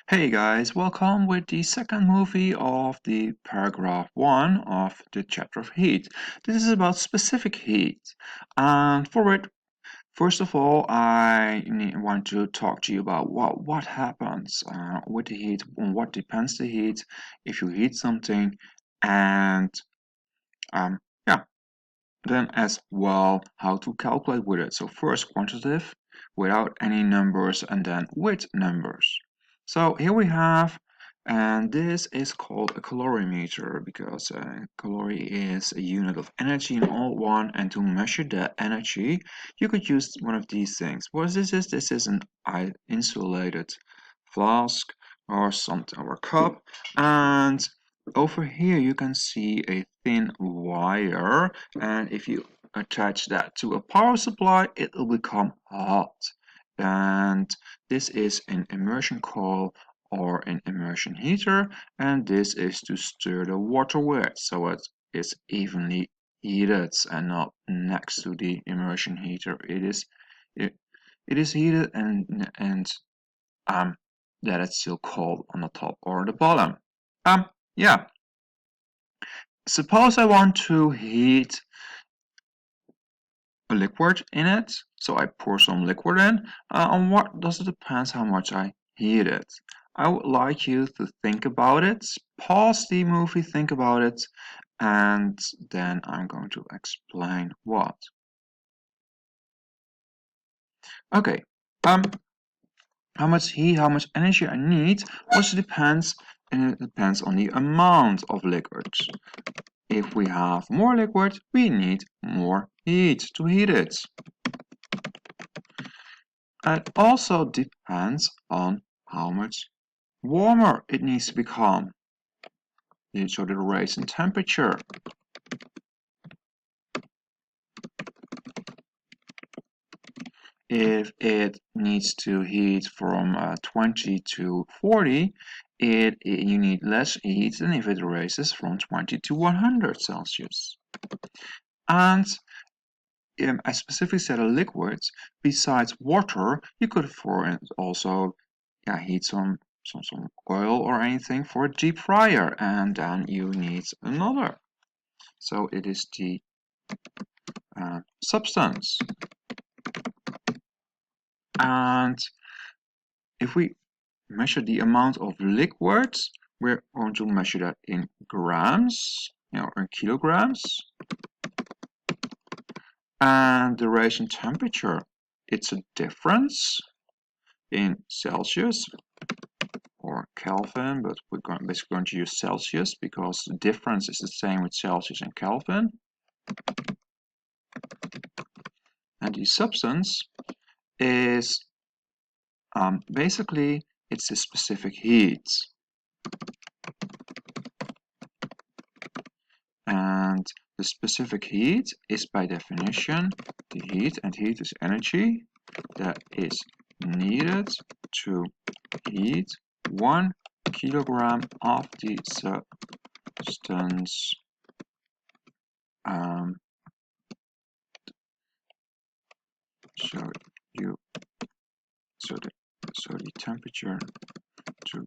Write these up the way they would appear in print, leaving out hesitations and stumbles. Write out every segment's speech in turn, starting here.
Hey guys, welcome with the second movie of the paragraph 1 of the chapter of heat. This is about specific heat. And for it, first of all, want to talk to you about what happens with the heat, on what depends the heat, if you heat something, and um, yeah, then as well how to calculate with it. So first quantitative without any numbers and then with numbers. So here we have, and this is called a calorimeter because calorie is a unit of energy in all one, and to measure the energy you could use one of these things. What this is? This is an insulated flask or something, or a cup, and over here you can see a thin wire, and if you attach that to a power supply it will become hot, and this is an immersion coil or an immersion heater, and this is to stir the water with so it is evenly heated and not next to the immersion heater. It is heated and um that it's still cold on the top or the bottom. Yeah, suppose I want to heat a liquid in it, so I pour some liquid in. On what does it depends how much I heat it. I would like you to think about it, pause the movie, think about it, and then I'm going to explain what. Okay, how much heat, how much energy I need also depends, and it depends on the amount of liquids. If we have more liquid, we need more heat to heat it. It also depends on how much warmer it needs to become. So the rise in temperature. If it needs to heat from 20 to 40, you need less heat than if it rises from 20 to 100 Celsius. And I specifically said a liquid, besides water, you could also heat some oil or anything for a deep fryer, and then you need another. So it is the substance. And if we measure the amount of liquids, we're going to measure that in grams, or in kilograms. And the rise in temperature, it's a difference in Celsius or Kelvin, but we're basically going to use Celsius because the difference is the same with Celsius and Kelvin. And the substance is basically it's the specific heat. And the specific heat is by definition the heat, and heat is energy that is needed to heat 1 kilogram of the substance. So the temperature to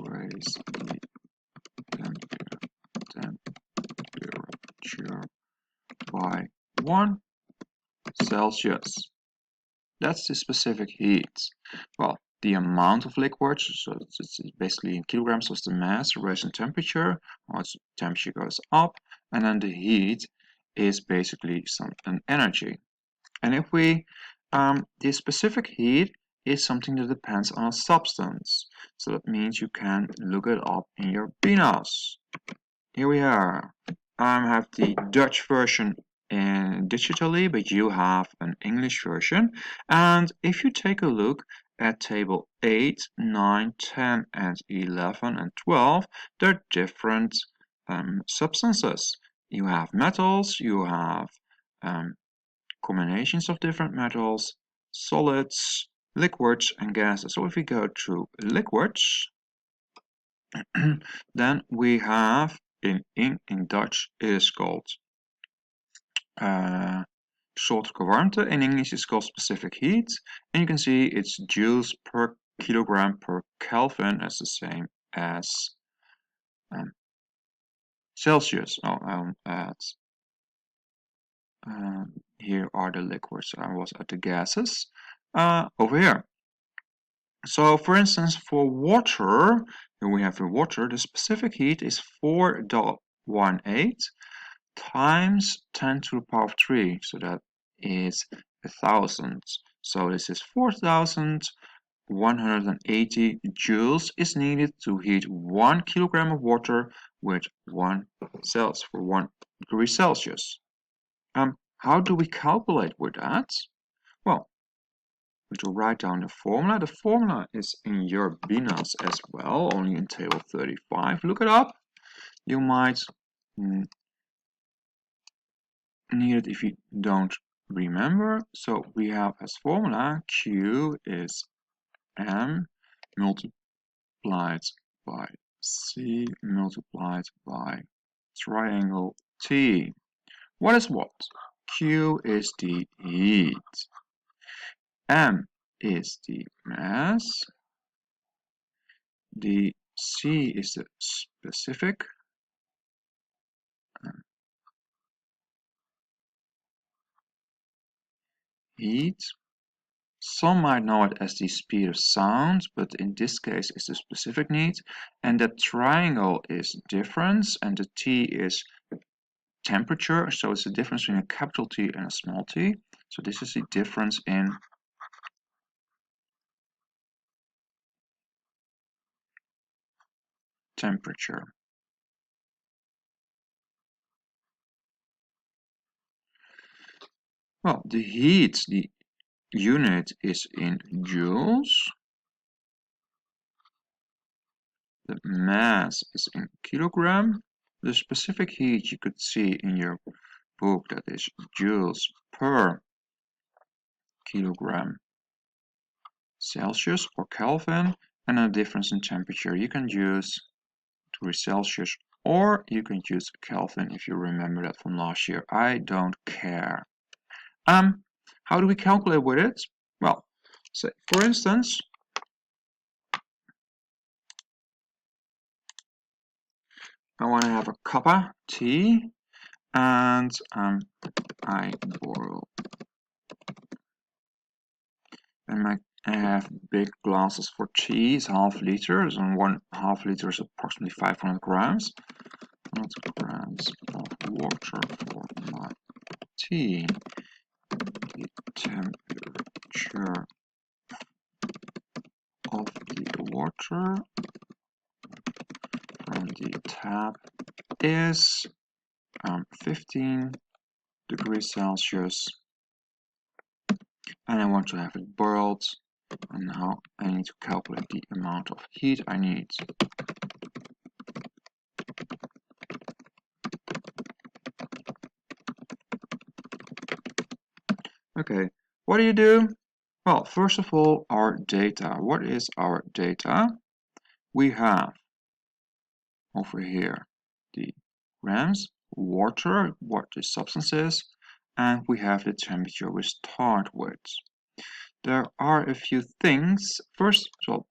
raise the temperature by 1 Celsius. That's the specific heat. Well, the amount of liquid, so it's basically in kilograms, was the mass, the rise in temperature, once temperature goes up, and then the heat is basically an energy. And if we, the specific heat is something that depends on a substance. So that means you can look it up in your BINAS. Here we are. I have the Dutch version digitally, but you have an English version. And if you take a look at table 8, 9, 10, and 11, and 12, they're different substances. You have metals, you have combinations of different metals, solids, liquids, and gases. So if we go to liquids, then we have in Dutch it is called soortelijke warmte. In English it's called specific heat, and you can see it's joules per kilogram per Kelvin is the same as Celsius. Here are the liquids. I was at the gases over here. So for instance, for water, here we have the water, the specific heat is 4.18 times 10 to the power of 3. So that is 1,000. So this is 4,180 joules is needed to heat 1 kilogram of water with 1 celsius for 1 degree Celsius. How do we calculate with that? Well, to write down the formula. The formula is in your BINAS as well, only in table 35. Look it up. You might need it if you don't remember. So we have as formula Q is M multiplied by C multiplied by triangle T. What is what? Q is the heat. M is the mass. The C is the specific. Heat. Some might know it as the speed of sound, but in this case it's the specific need. And the triangle is difference, and the T is temperature. So it's the difference between a capital T and a small t. So this is the difference in temperature. Well, the heat, the unit is in joules. The mass is in kilogram. The specific heat you could see in your book, that is joules per kilogram Celsius or Kelvin, and a difference in temperature. You can use degree Celsius or you can use Kelvin if you remember that from last year. I don't care. How do we calculate with it? Well, say for instance, I want to have a cup of tea, and I boil, and I have big glasses for tea, it's half liters, and 1/2 liter is approximately 500 grams. 100 grams of water for my tea. The temperature of the water from the tap is 15 degrees Celsius, and I want to have it boiled, and now I need to calculate the amount of heat I need. Okay, what do? Well, first of all, our data. What is our data? We have over here the grams, water, what the substance is, and we have the temperature we start with. There are a few things. First, so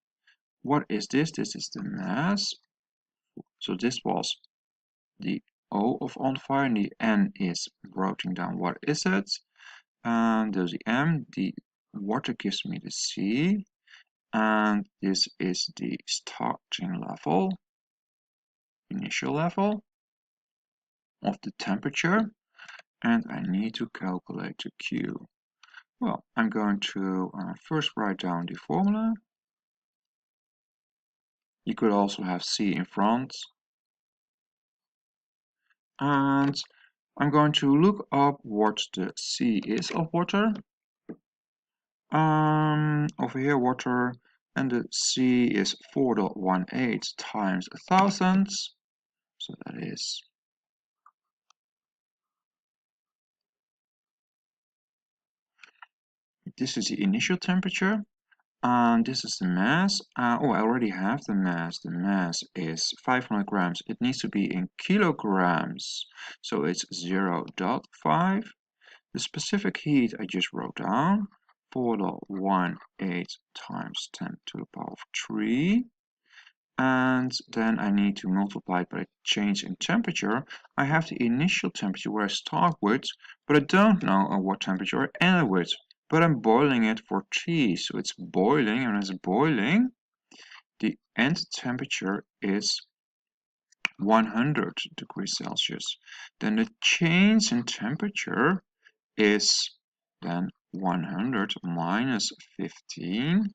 what is this? This is the mass. So this was the O of on fire, and the N is writing down what is it. And there's the M, the water gives me the C, and this is the starting level, initial level of the temperature, and I need to calculate the Q. Well, I'm going to first write down the formula. You could also have C in front. And I'm going to look up what the C is of water. Over here, water, and the C is 4.18 times 1,000. So that is this is the initial temperature, and this is the mass. Oh, I already have the mass. The mass is 500 grams. It needs to be in kilograms, so it's 0.5. The specific heat I just wrote down, 4.18 times 10 to the power of 3. And then I need to multiply it by a change in temperature. I have the initial temperature where I start with, but I don't know at what temperature I end with. But I'm boiling it for T, so it's boiling, and as it's boiling, the end temperature is 100 degrees Celsius. Then the change in temperature is then 100 minus 15,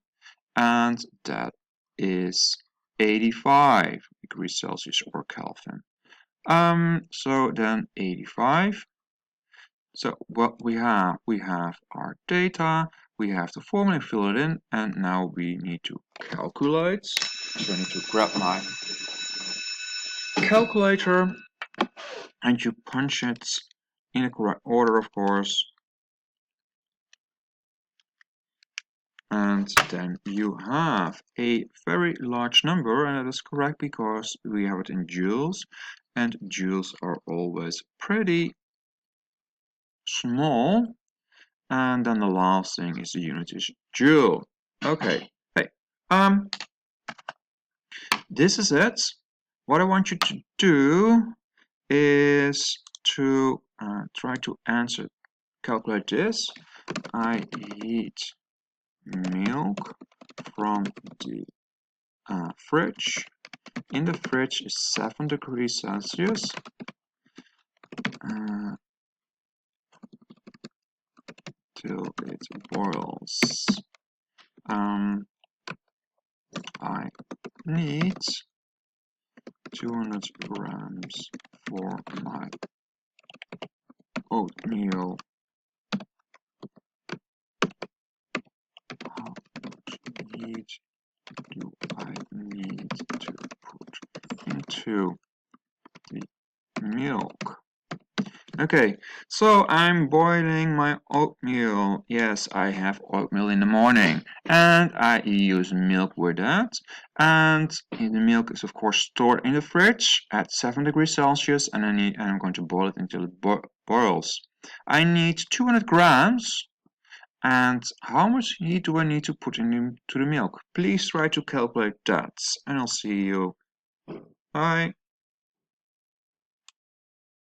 and that is 85 degrees Celsius or Kelvin. So then 85. So what we have our data, we have the formula, fill it in, and now we need to calculate. So I need to grab my calculator, and you punch it in the correct order, of course. And then you have a very large number, and that is correct because we have it in joules, and joules are always pretty small. And then the last thing is the unit is joule. Okay, hey, this is it. What I want you to do is to try to calculate this. I heat milk from the fridge. In the fridge is 7 degrees Celsius. Till it boils. I need 200 grams for my oatmeal. How much heat do I need to put into the milk? Okay, so I'm boiling my oatmeal. Yes, I have oatmeal in the morning, and I use milk with that. And the milk is of course stored in the fridge at 7 degrees Celsius, and I'm going to boil it until it boils. I need 200 grams. And how much heat do I need to put into the milk? Please try to calculate that, and I'll see you. Bye.